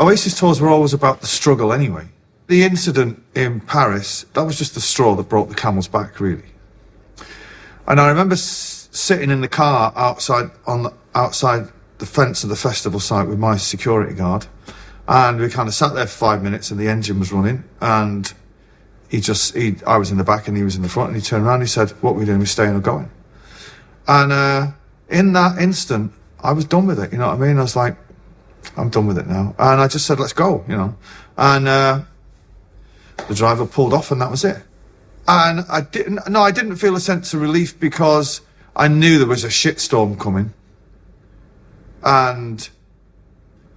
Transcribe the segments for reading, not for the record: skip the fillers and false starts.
Oasis tours were always about the struggle anyway. The incident in Paris, that was just the straw that broke the camel's back, really. And I remember sitting in the car outside the fence of the festival site with my security guard, and we kind of sat there for 5 minutes, and the engine was running, and I was in the back and he was in the front, and he turned around and he said, "What are we doing? We're staying or going?" And in that instant, I was done with it, you know what I mean? I was like, I'm done with it now. And I just said, let's go, you know. And the driver pulled off, and that was it. And I didn't feel a sense of relief, because I knew there was a shitstorm coming. And,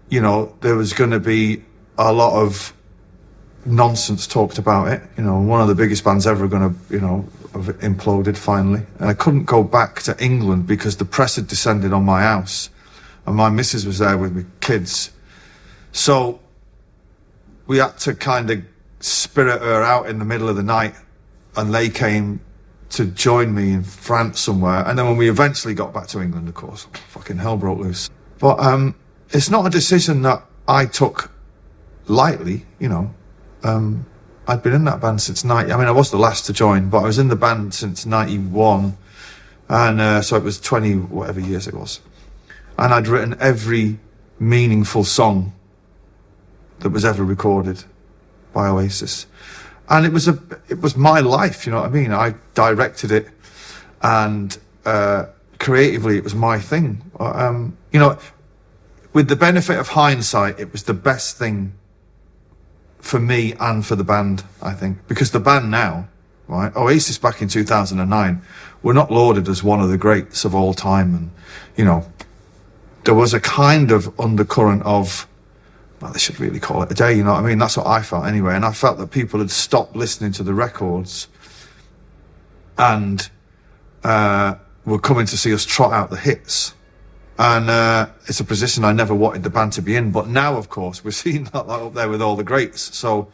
you know, there was going to be a lot of nonsense talked about it. You know, one of the biggest bands ever going to, you know, have imploded finally. And I couldn't go back to England because the press had descended on my house, and my missus was there with me kids. So we had to kind of spirit her out in the middle of the night, and they came to join me in France somewhere. And then when we eventually got back to England, of course, fucking hell broke loose. But it's not a decision that I took lightly, you know. I'd been in that band since I was the last to join, but I was in the band since 91, and so it was 20 whatever years it was. And I'd written every meaningful song that was ever recorded by Oasis. And it was my life, you know what I mean? I directed it, and creatively it was my thing. You know, with the benefit of hindsight, it was the best thing for me and for the band, I think. Because the band now, right, Oasis back in 2009, were not lauded as one of the greats of all time. And, you know, there was a kind of undercurrent of, well, they should really call it a day, you know what I mean? That's what I felt anyway. And I felt that people had stopped listening to the records and were coming to see us trot out the hits. And it's a position I never wanted the band to be in. But now, of course, we're seeing that up there with all the greats. So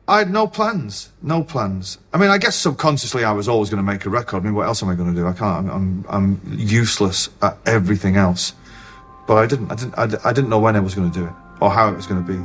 I had no plans. I mean, I guess subconsciously I was always going to make a record. I mean, what else am I going to do? I can't. I'm useless at everything else. But I didn't know when I was going to do it or how it was going to be.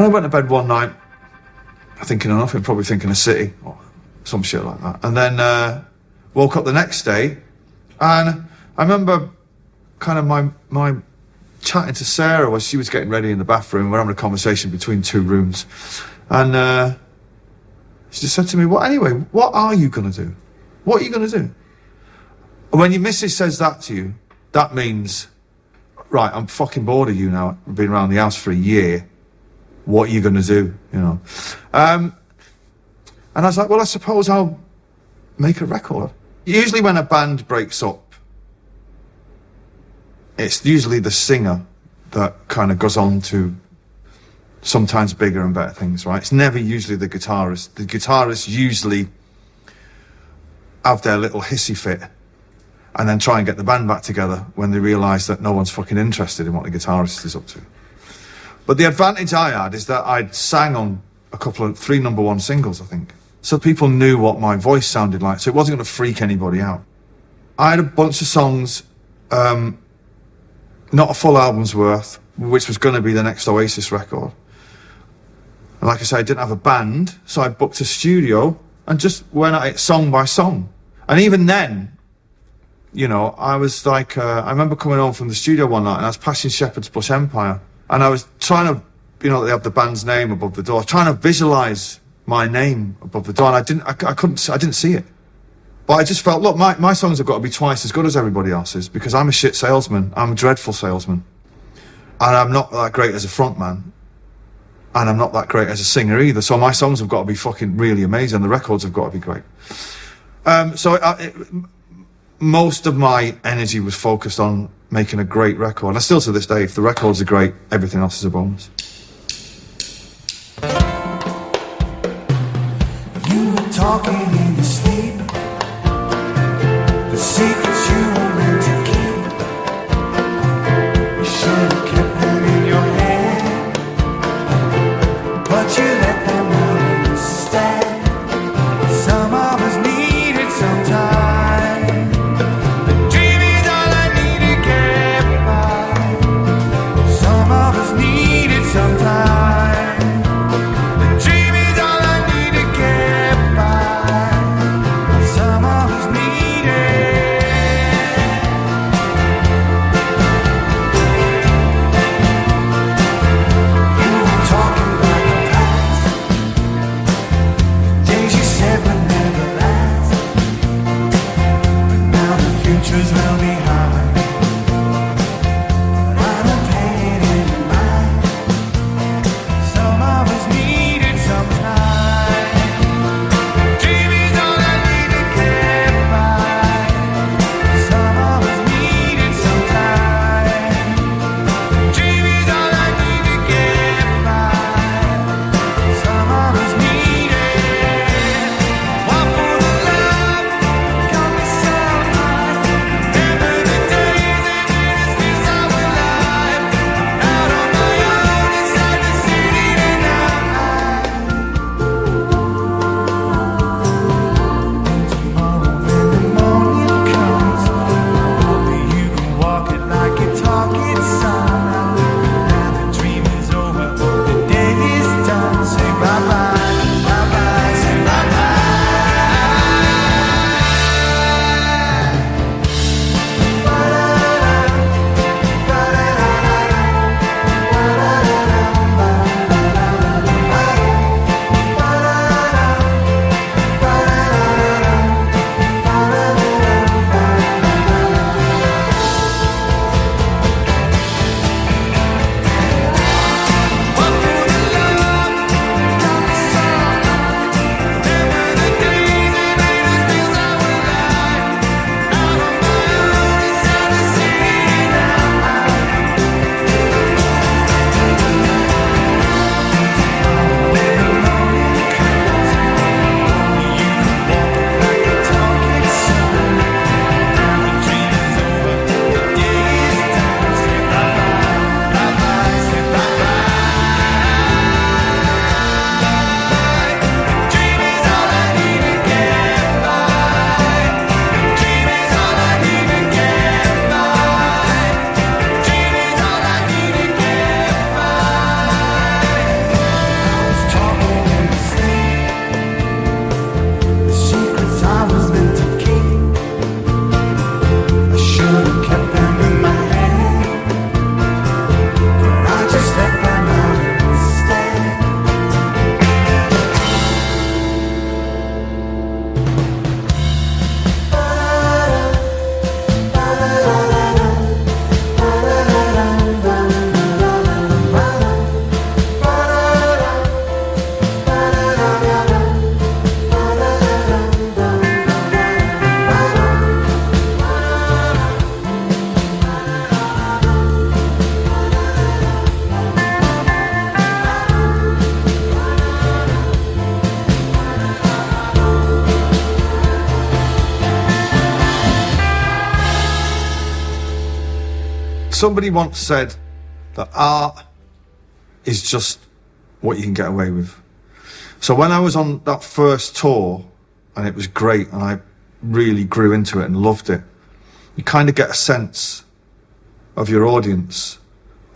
I went to bed one night thinking of nothing, probably thinking of City or some shit like that. And then woke up the next day, and I remember kind of my chatting to Sarah while she was getting ready in the bathroom. We're having a conversation between two rooms, and she just said to me, "Well, anyway, what are you going to do? What are you going to do?" When your missus says that to you, that means, right, I'm fucking bored of you now. I've been around the house for a year. What are you going to do, you know? And I was like, well, I suppose I'll make a record. Usually when a band breaks up, it's usually the singer that kind of goes on to sometimes bigger and better things, right? It's never usually the guitarist. The guitarists usually have their little hissy fit and then try and get the band back together when they realise that no one's fucking interested in what the guitarist is up to. But the advantage I had is that I'd sang on three number one singles, I think. So people knew what my voice sounded like, so it wasn't going to freak anybody out. I had a bunch of songs, not a full album's worth, which was going to be the next Oasis record. And like I said, I didn't have a band, so I booked a studio and just went at it song by song. And even then, you know, I was like, I remember coming home from the studio one night and I was passing Shepherd's Bush Empire. And I was trying to, you know, they have the band's name above the door, trying to visualise my name above the door, and I didn't see it. But I just felt, look, my songs have got to be twice as good as everybody else's, because I'm a shit salesman. I'm a dreadful salesman. And I'm not that great as a frontman. And I'm not that great as a singer either. So my songs have got to be fucking really amazing. The records have got to be great. Most of my energy was focused on making a great record. And still to this day, if the records are great, everything else is a bonus. You were talking in your sleep, the secrets you were meant to keep. You should have kept them in your head, but you let them out instead. Some of us needed some time. Sometimes the dream is all I need to get by. Somebody once said that art is just what you can get away with. So when I was on that first tour, and it was great, and I really grew into it and loved it, you kind of get a sense of your audience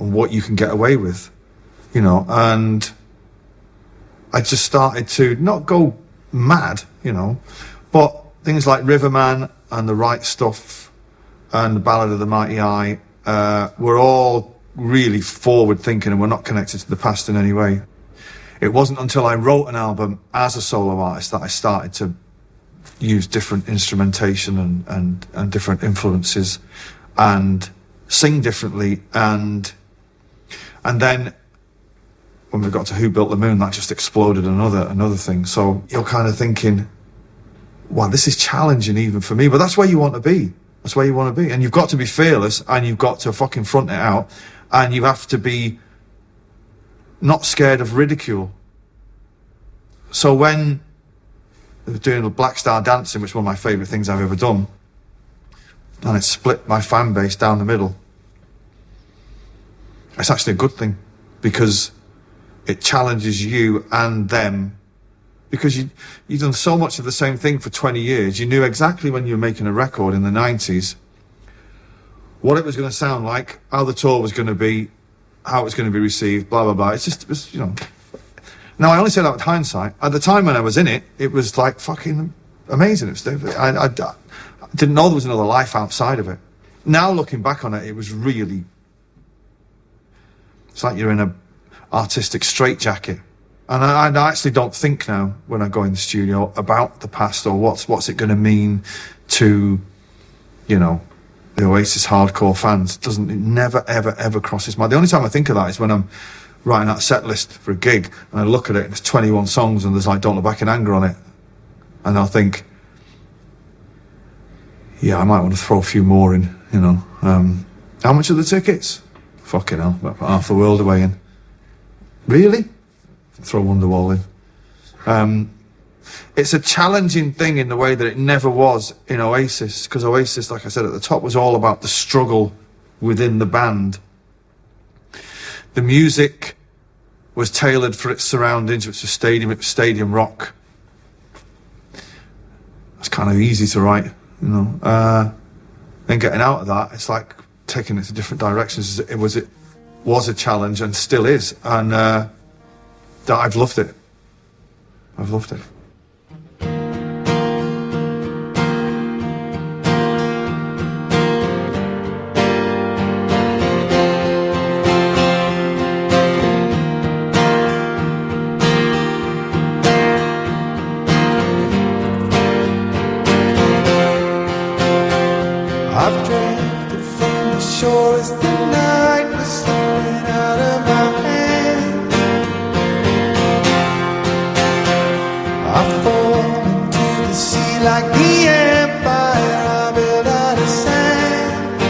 and what you can get away with, you know, and I just started to not go mad, you know, but things like Riverman and The Right Stuff and The Ballad of the Mighty Eye were all really forward thinking and were not connected to the past in any way. It wasn't until I wrote an album as a solo artist that I started to use different instrumentation and different influences and sing differently, and then when we got to Who Built the Moon, that just exploded another thing. So you're kind of thinking, wow, this is challenging even for me, but that's where you want to be. That's where you want to be. And you've got to be fearless, and you've got to fucking front it out, and you have to be not scared of ridicule. So when they were doing the Black Star Dancing, which is one of my favourite things I've ever done, and it split my fan base down the middle, it's actually a good thing, because it challenges you and them, because you've done so much of the same thing for 20 years. You knew exactly when you were making a record in the 90s what it was going to sound like, how the tour was going to be, how it was going to be received, blah, blah, blah. It was, you know. Now, I only say that with hindsight. At the time when I was in it, it was like fucking amazing. I didn't know there was another life outside of it. Now, looking back on it, it was really, it's like you're in a artistic straitjacket. And I actually don't think now, when I go in the studio, about the past or what's it going to mean to, you know, the Oasis hardcore fans. It never, ever, ever crosses my... The only time I think of that is when I'm writing out a set list for a gig, and I look at it, and it's 21 songs, and there's like Don't Look Back in Anger on it. And I'll think, yeah, I might want to throw a few more in, you know. How much are the tickets? Fucking hell, about half the world away in. Really? Throw Wonderwall in. It's a challenging thing in the way that it never was in Oasis, because Oasis, like I said at the top, was all about the struggle within the band. The music was tailored for its surroundings, which was stadium rock. It's kind of easy to write, you know. Then getting out of that, it's like taking it to different directions. It was a challenge, and still is, and I've loved it. I've loved it. I've drifted from the shore as the night was slipping out of my hand. I fall into the sea like the empire I built out of sand.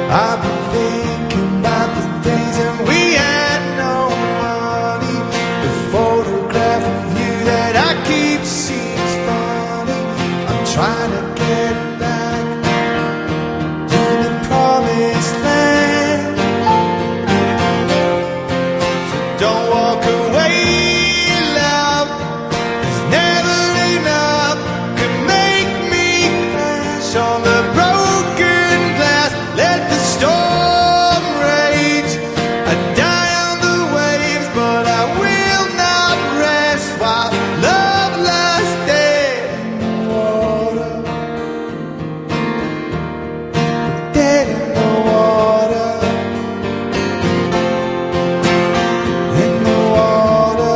I've been thinking about the days when we had no money. The photograph of you that I keep seems funny. I'm trying to get back to the promised land. So don't walk away, love. There's never enough. Could make me crash on the broken glass. Let the storm rage. I die on the waves, but I will not rest while love lies dead in the water. Dead in the water. In the water.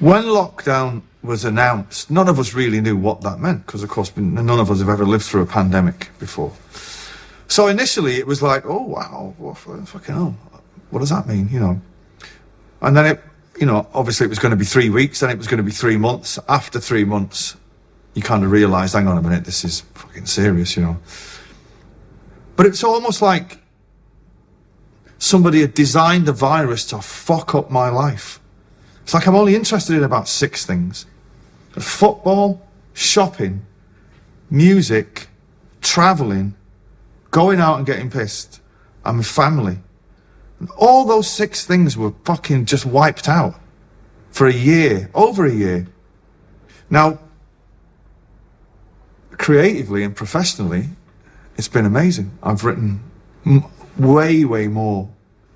When lockdown was announced, none of us really knew what that meant because, of course, none of us have ever lived through a pandemic before. So initially it was like, oh, wow, fucking hell, what does that mean, you know? And then it, you know, obviously it was going to be 3 weeks, then it was going to be 3 months. After 3 months, you kind of realised, hang on a minute, this is fucking serious, you know. But it's almost like somebody had designed a virus to fuck up my life. It's like I'm only interested in about 6 things. Football, shopping, music, travelling, going out and getting pissed, and my family. And all those 6 things were fucking just wiped out for a year, over a year. Now, creatively and professionally, it's been amazing. I've written way, way more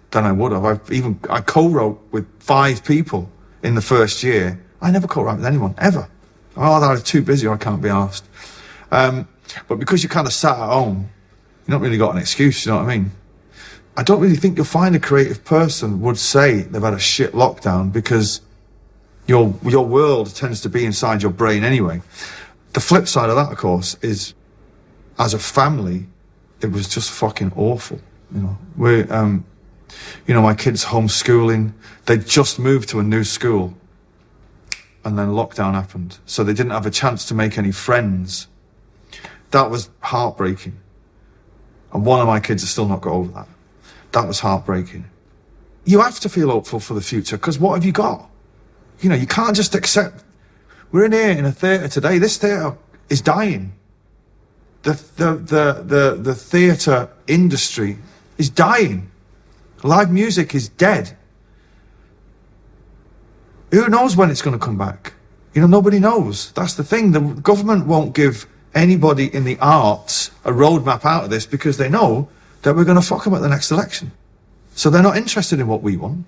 than I would have. I co-wrote with 5 people in the first year. I never co-wrote with anyone, ever. Oh, that I'm too busy or I can't be asked. But because you kind of sat at home, you've not really got an excuse, you know what I mean? I don't really think you'll find a creative person would say they've had a shit lockdown because your world tends to be inside your brain anyway. The flip side of that, of course, is as a family, it was just fucking awful. You know, my kids homeschooling, they just moved to a new school and then lockdown happened. So they didn't have a chance to make any friends. That was heartbreaking. And one of my kids has still not got over that. That was heartbreaking. You have to feel hopeful for the future because what have you got? You know, you can't just accept. We're in here in a theatre today. This theatre is dying. The theatre industry is dying. Live music is dead. Who knows when it's going to come back? You know, nobody knows. That's the thing. The government won't give anybody in the arts a roadmap out of this because they know that we're going to fuck them at the next election. So they're not interested in what we want.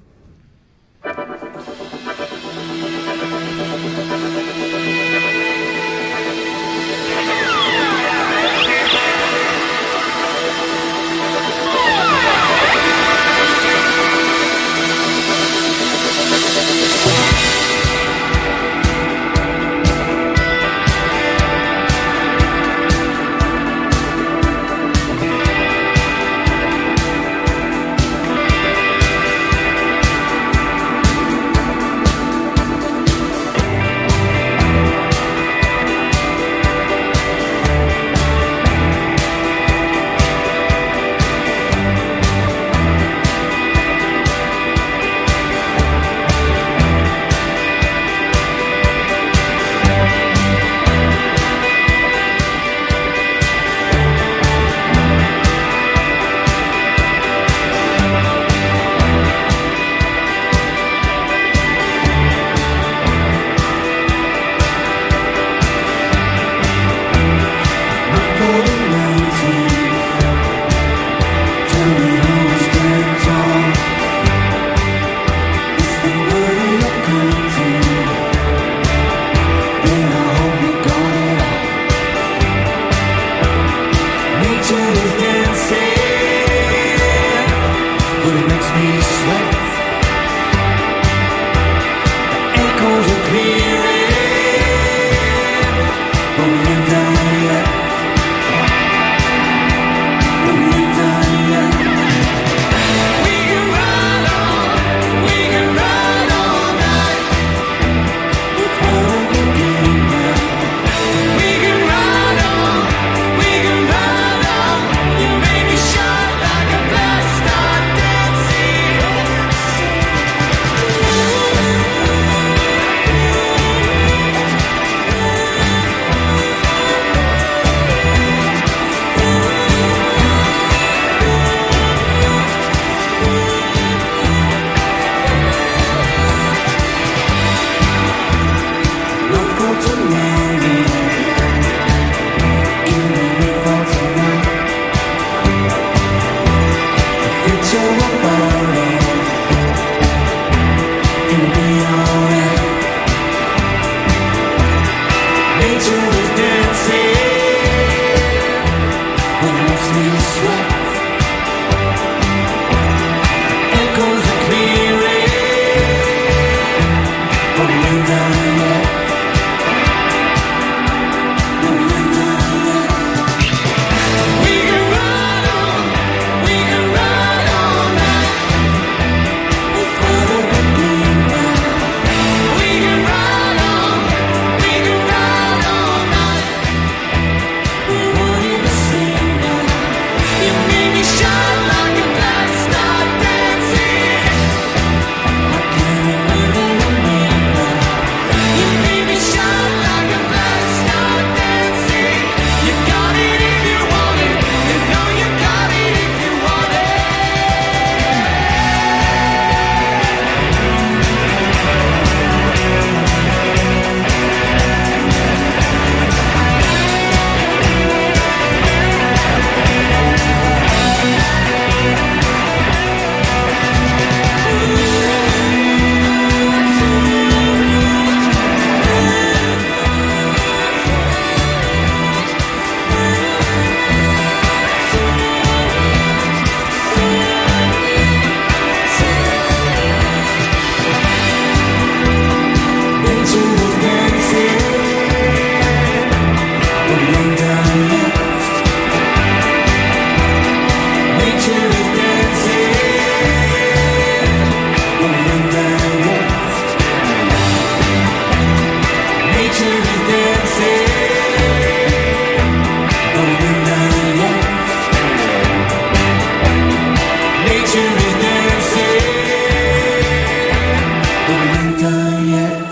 yet.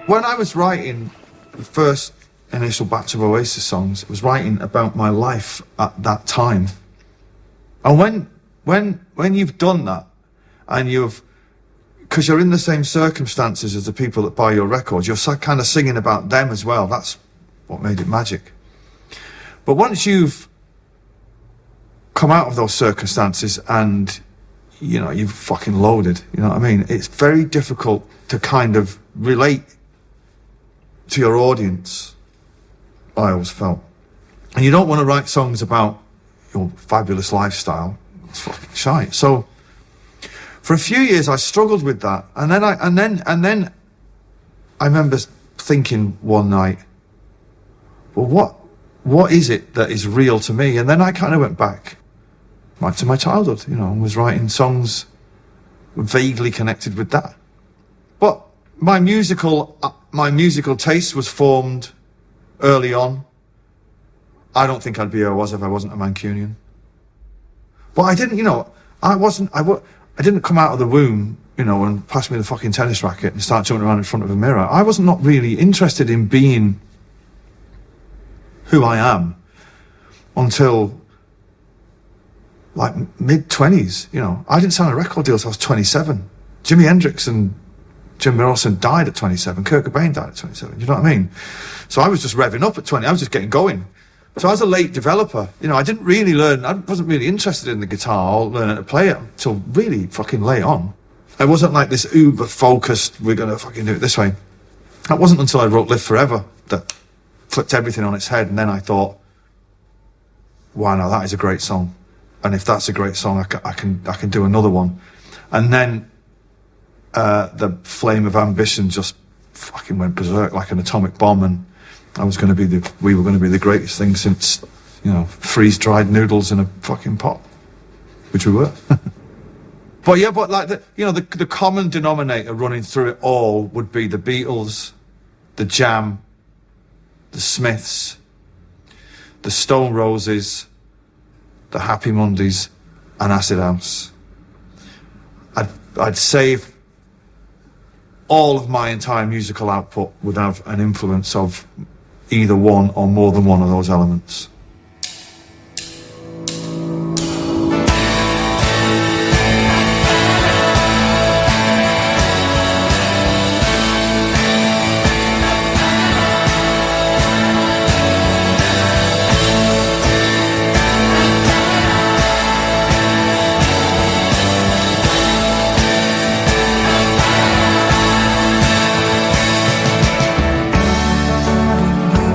When I was writing the first initial batch of Oasis songs, it was writing about my life at that time. And when you've done that, and because you're in the same circumstances as the people that buy your records, you're kind of singing about them as well. That's what made it magic. But once you've come out of those circumstances and, you know, you've fucking loaded, you know what I mean? It's very difficult to kind of relate to your audience, I always felt. And you don't want to write songs about your fabulous lifestyle. It's fucking shite. So for a few years I struggled with that. And then I remember thinking one night, well, what is it that is real to me? And then I kind of went back right to my childhood, you know, and was writing songs vaguely connected with that. But my musical taste was formed early on. I don't think I'd be who I was if I wasn't a Mancunian. But I didn't, you know, I didn't come out of the womb, you know, and pass me the fucking tennis racket and start jumping around in front of a mirror. I was not really interested in being who I am until like mid-20s, you know. I didn't sign a record deal until I was 27. Jimi Hendrix and Jim Morrison died at 27. Kurt Cobain died at 27. You know what I mean? So I was just revving up at 20. I was just getting going. So I was a late developer. You know, I didn't really learn. I wasn't really interested in the guitar or learning to play it until really fucking late on. I wasn't like this uber focused, we're going to fucking do it this way. That wasn't until I wrote Live Forever that flipped everything on its head. And then I thought, wow, now that is a great song. And if that's a great song, I can do another one. And then the flame of ambition just fucking went berserk like an atomic bomb, and we were going to be the greatest thing since, you know, freeze-dried noodles in a fucking pot, which we were. But yeah, but like the common denominator running through it all would be the Beatles, the Jam, the Smiths, the Stone Roses, the Happy Mondays, and Acid House. I'd say all of my entire musical output would have an influence of either one or more than one of those elements.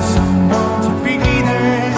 Someone to be there.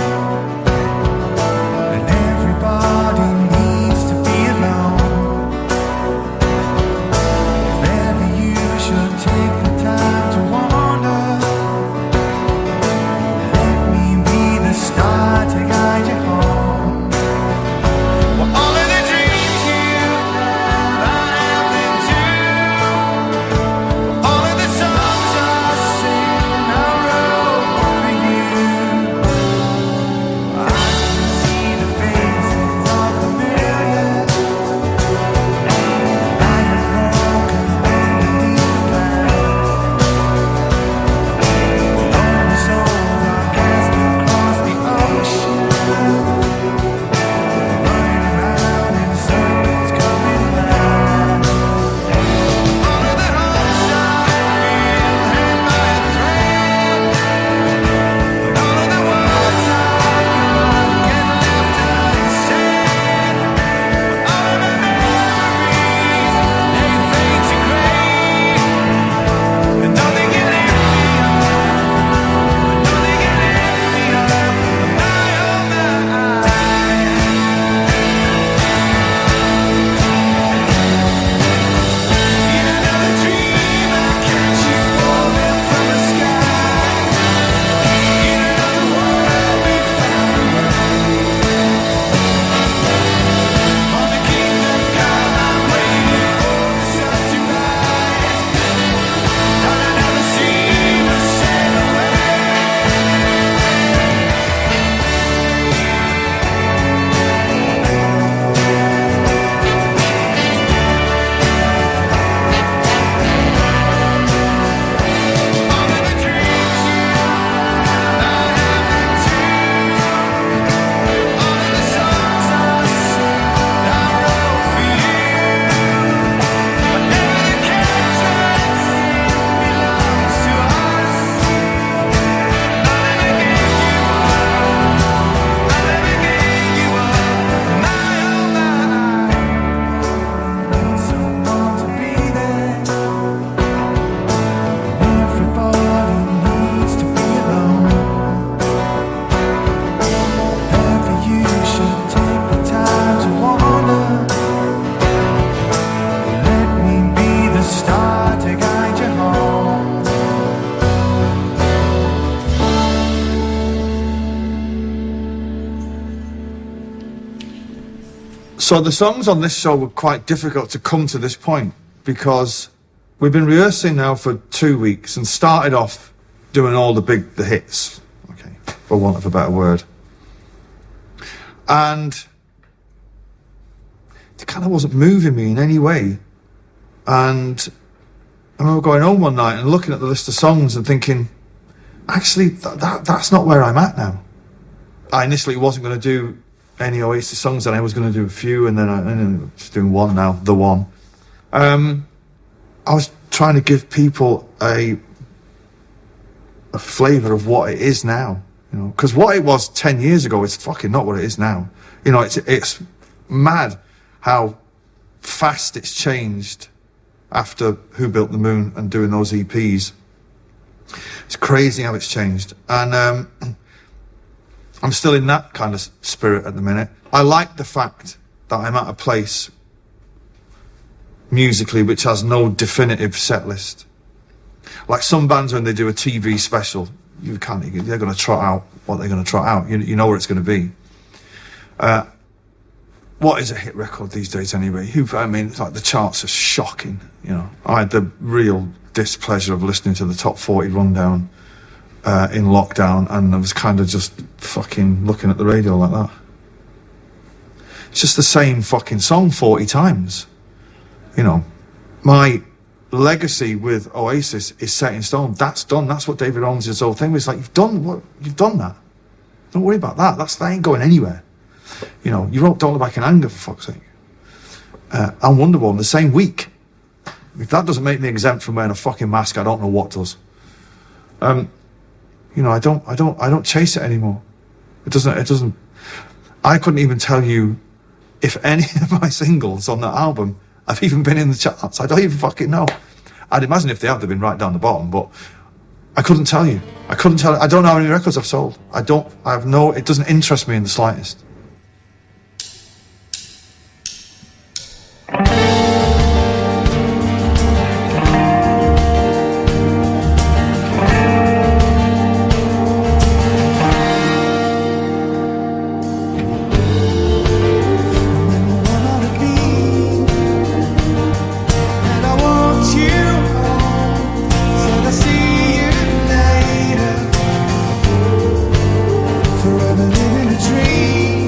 So the songs on this show were quite difficult to come to this point because we've been rehearsing now for 2 weeks and started off doing all the hits, okay, for want of a better word. And it kind of wasn't moving me in any way. And I remember going home one night and looking at the list of songs and thinking, actually, that's not where I'm at now. I initially wasn't going to do any Oasis songs, and I was going to do a few, and then I'm just doing one now, The One. I was trying to give people a flavour of what it is now, you know, because what it was 10 years ago is fucking not what it is now. You know, it's mad how fast it's changed after Who Built the Moon and doing those EPs. It's crazy how it's changed. And I'm still in that kind of spirit at the minute. I like the fact that I'm at a place musically which has no definitive set list. Like some bands, when they do a TV special, they're going to trot out what they're going to trot out. You know where it's going to be. What is a hit record these days anyway? I mean, it's like the charts are shocking, you know. I had the real displeasure of listening to the top 40 rundown in lockdown, and I was kind of just fucking looking at the radio like that. It's just the same fucking song 40 times. You know, my legacy with Oasis is set in stone. That's done. That's what David Owens' whole thing was like. You've done that. Don't worry about that. That ain't going anywhere. You know, you wrote Don't Look Back in Anger, for fuck's sake. And Wonderwall in the same week. If that doesn't make me exempt from wearing a fucking mask, I don't know what does. You know, I don't chase it anymore. It doesn't. I couldn't even tell you if any of my singles on that album have even been in the charts. I don't even fucking know. I'd imagine if they have, they've been right down the bottom, but I couldn't tell you. I don't know how many records I've sold. It doesn't interest me in the slightest. Forever living a dream.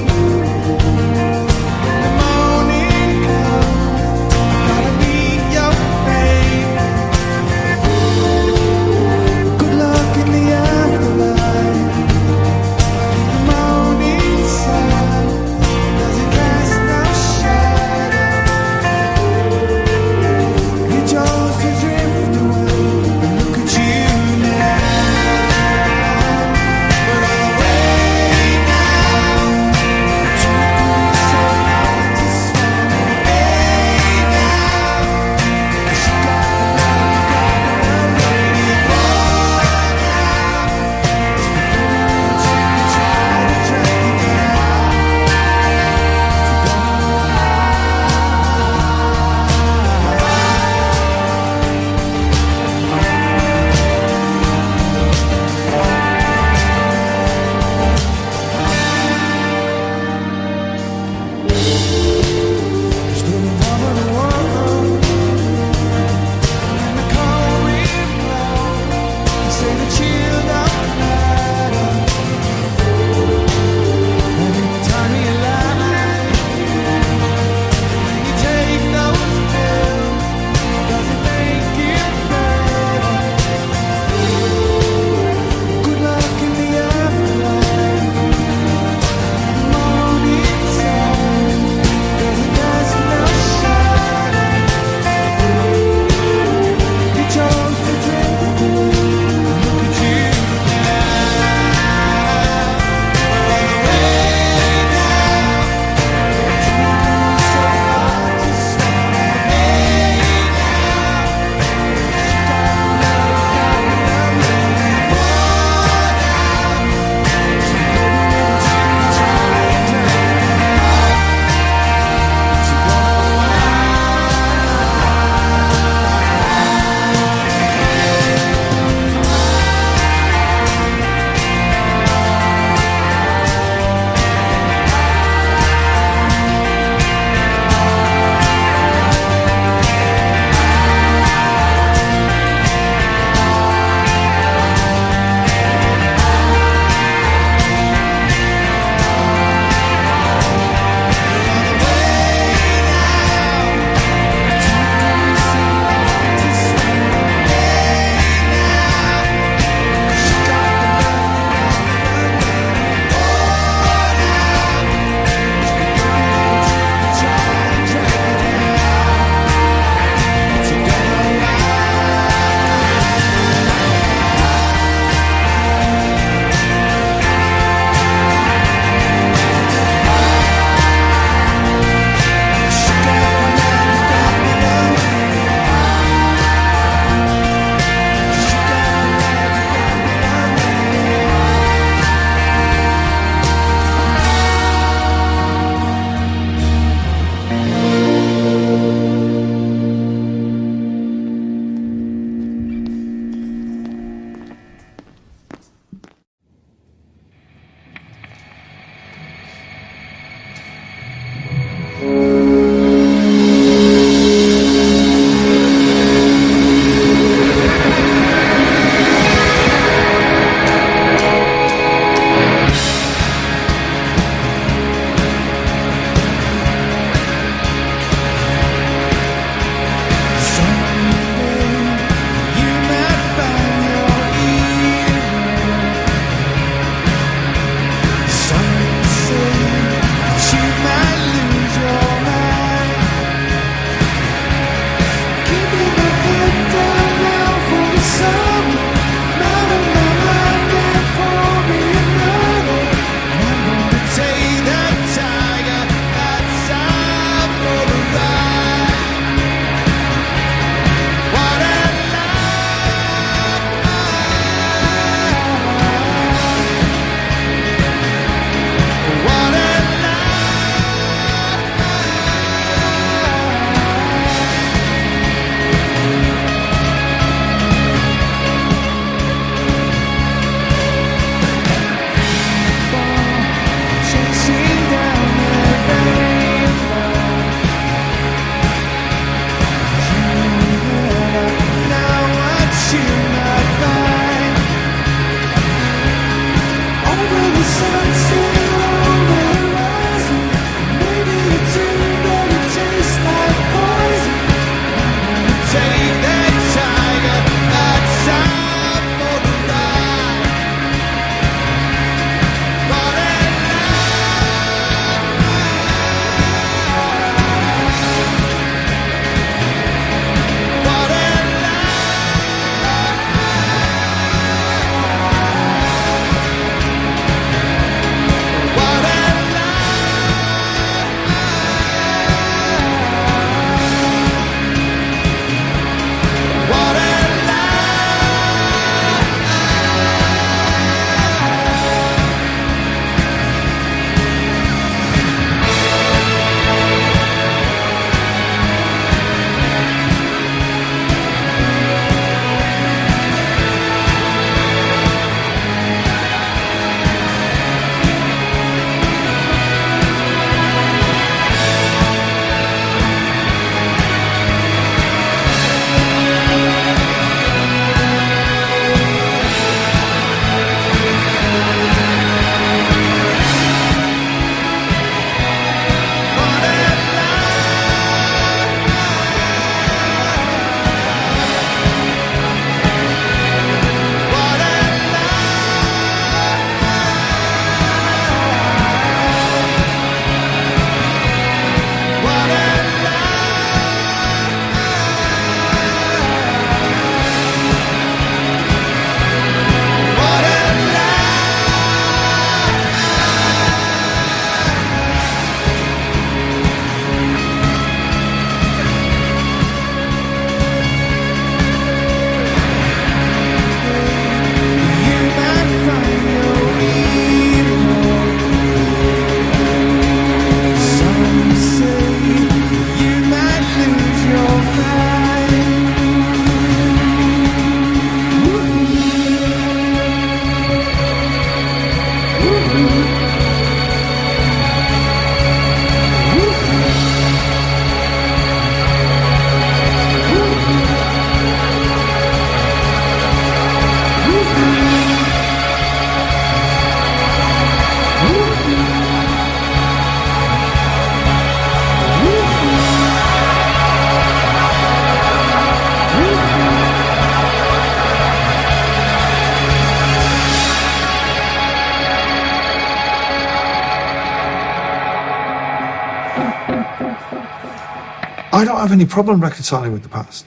I don't have any problem reconciling with the past.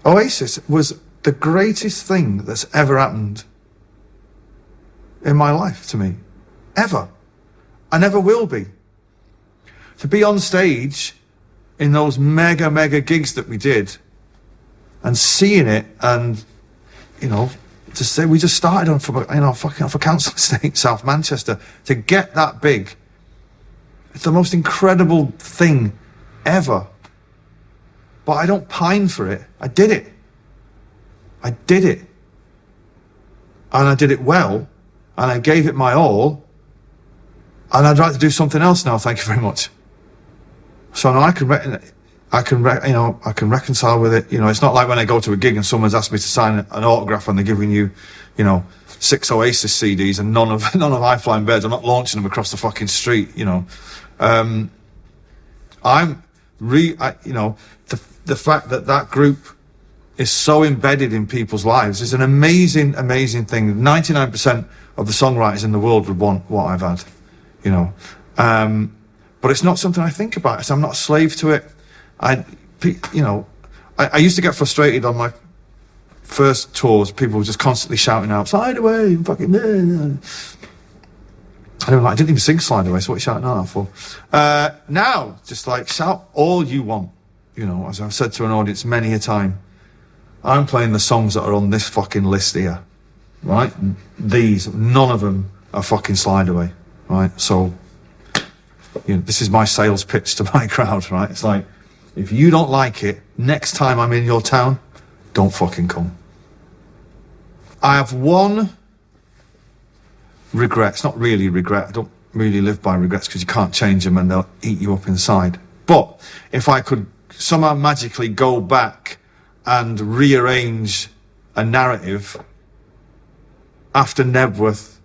Oasis was the greatest thing that's ever happened in my life to me. Ever. I never will be. To be on stage in those mega, mega gigs that we did and seeing it and, you know, to say we just started on for Council Estate, South Manchester, to get that big. It's the most incredible thing ever. But I don't pine for it. I did it. I did it. And I did it well. And I gave it my all. And I'd like to do something else now, thank you very much. So now I can reconcile with it. You know, it's not like when I go to a gig and someone's asked me to sign an autograph and they're giving you, you know, 6 Oasis CDs and none of High Flying Birds. I'm not launching them across the fucking street, you know. The fact that that group is so embedded in people's lives is an amazing, amazing thing. 99% of the songwriters in the world would want what I've had, you know. But it's not something I think about. I'm not a slave to it. I used to get frustrated on my first tours. People were just constantly shouting out, "Slide away!" Fucking. I didn't even sing "Slide Away," so what are you shouting out for? Now, just like shout all you want. You know, as I've said to an audience many a time, I'm playing the songs that are on this fucking list here, right? None of them are fucking Slide Away, right? So, you know, this is my sales pitch to my crowd, right? It's like, if you don't like it, next time I'm in your town, don't fucking come. I have one regret. It's not really a regret. I don't really live by regrets because you can't change them and they'll eat you up inside. But if I could somehow magically go back and rearrange a narrative after Nebworth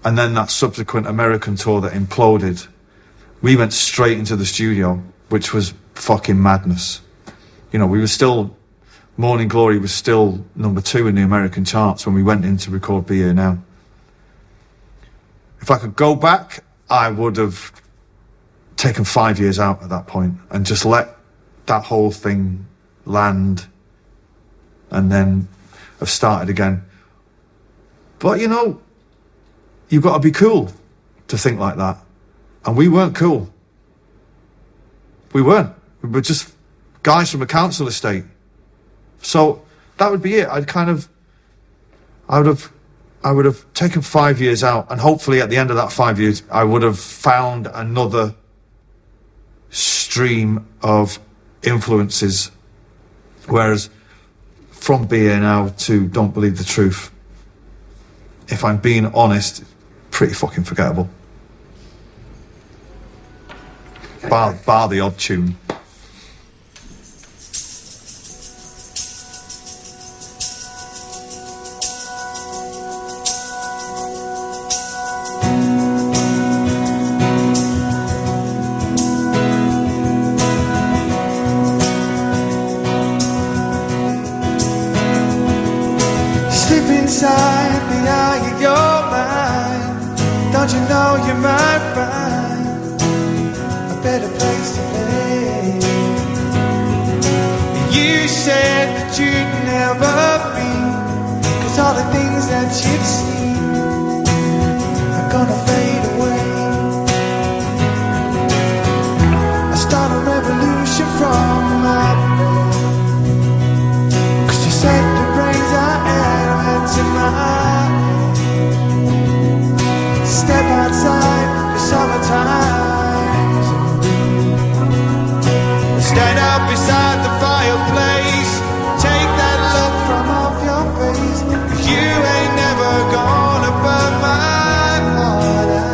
and then that subsequent American tour that imploded, we went straight into the studio, which was fucking madness. You know, we were still, Morning Glory was still #2 in the American charts when we went in to record Be Here Now. If I could go back, I would have taken 5 years out at that point and just let that whole thing land and then have started again. But, you know, you've got to be cool to think like that. And we weren't cool. We weren't. We were just guys from a council estate. So that would be it. I would have taken 5 years out, and hopefully at the end of that 5 years, I would have found another stream of influences. Whereas from Be Here Now to Don't Believe the Truth, if I'm being honest, pretty fucking forgettable. Bar the odd tune. Inside the eye of your mind, don't you know you might find a better place to play? You said that you'd never be, 'cause all the things that you've seen are gonna fade away. I start a revolution from my brain, 'cause you said the brains I am to mine. Step outside the summertime, stand up beside the fireplace, take that look from off your face, 'cause you ain't never gonna burn my heart out.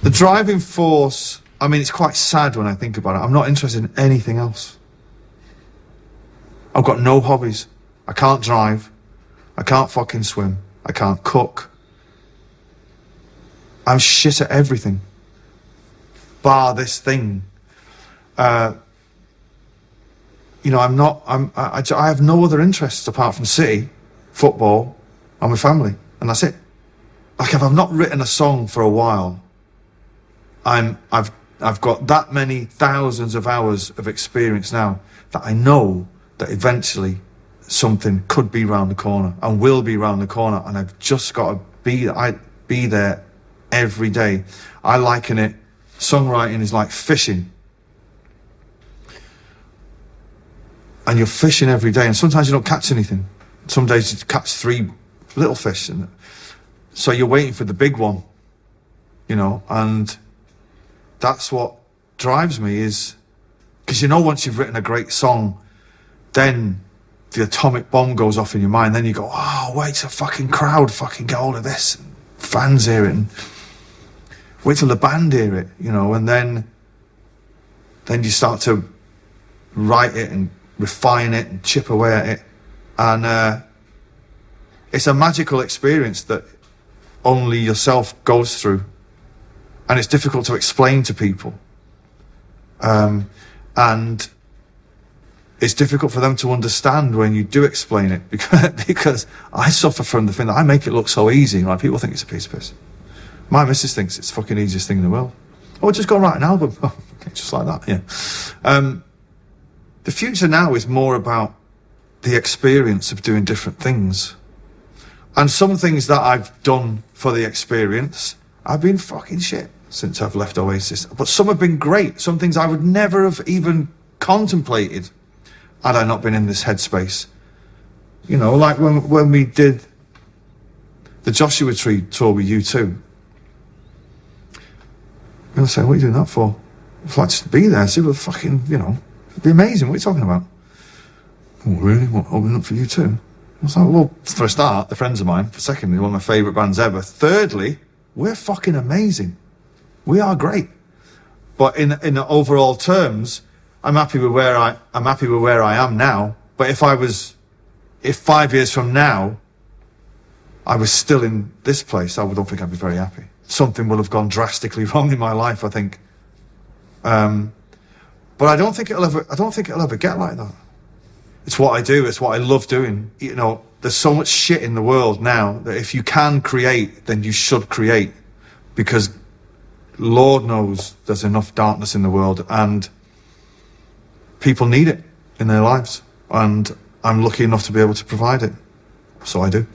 The driving force, I mean, it's quite sad when I think about it. I'm not interested in anything else. I've got no hobbies. I can't drive. I can't fucking swim. I can't cook. I'm shit at everything. Bar this thing. I have no other interests apart from City, football, and my family. And that's it. Like, if I've not written a song for a while, I've got that many thousands of hours of experience now that I know that eventually something could be round the corner and will be round the corner, and I've just got to be there every day. I liken it, songwriting is like fishing. And you're fishing every day, and sometimes you don't catch anything. Some days you catch 3 little fish, and so you're waiting for the big one, and that's what drives me, is because once you've written a great song, then the atomic bomb goes off in your mind. Then you go, oh, wait till fucking crowd fucking get hold of this, and fans hear it, and wait till the band hear it, and then you start to write it and refine it and chip away at it, and it's a magical experience that only yourself goes through, and it's difficult to explain to people, and it's difficult for them to understand when you do explain it, because I suffer from the thing that I make it look so easy. Right? People think it's a piece of piss. My missus thinks it's the fucking easiest thing in the world. Oh, just go and write an album. Oh, okay, just like that, yeah. The future now is more about the experience of doing different things. And some things that I've done for the experience, I've been fucking shit since I've left Oasis. But some have been great. Some things I would never have even contemplated had I not been in this headspace. Like when we did the Joshua Tree tour with U2. People say, what are you doing that for? I'd like to be there, see what fucking, it'd be amazing. What are you talking about? Oh, really? What, opening up for U2? I was like, well, for a start, they're friends of mine. For secondly, one of my favourite bands ever. Thirdly, we're fucking amazing. We are great. But in the overall terms, I'm happy with where I am now. But if 5 years from now I was still in this place, I don't think I'd be very happy. Something will have gone drastically wrong in my life, I think. But I don't think it'll ever get like that. It's what I do. It's what I love doing. There's so much shit in the world now that if you can create, then you should create, because Lord knows there's enough darkness in the world, and people need it in their lives, and I'm lucky enough to be able to provide it. So I do.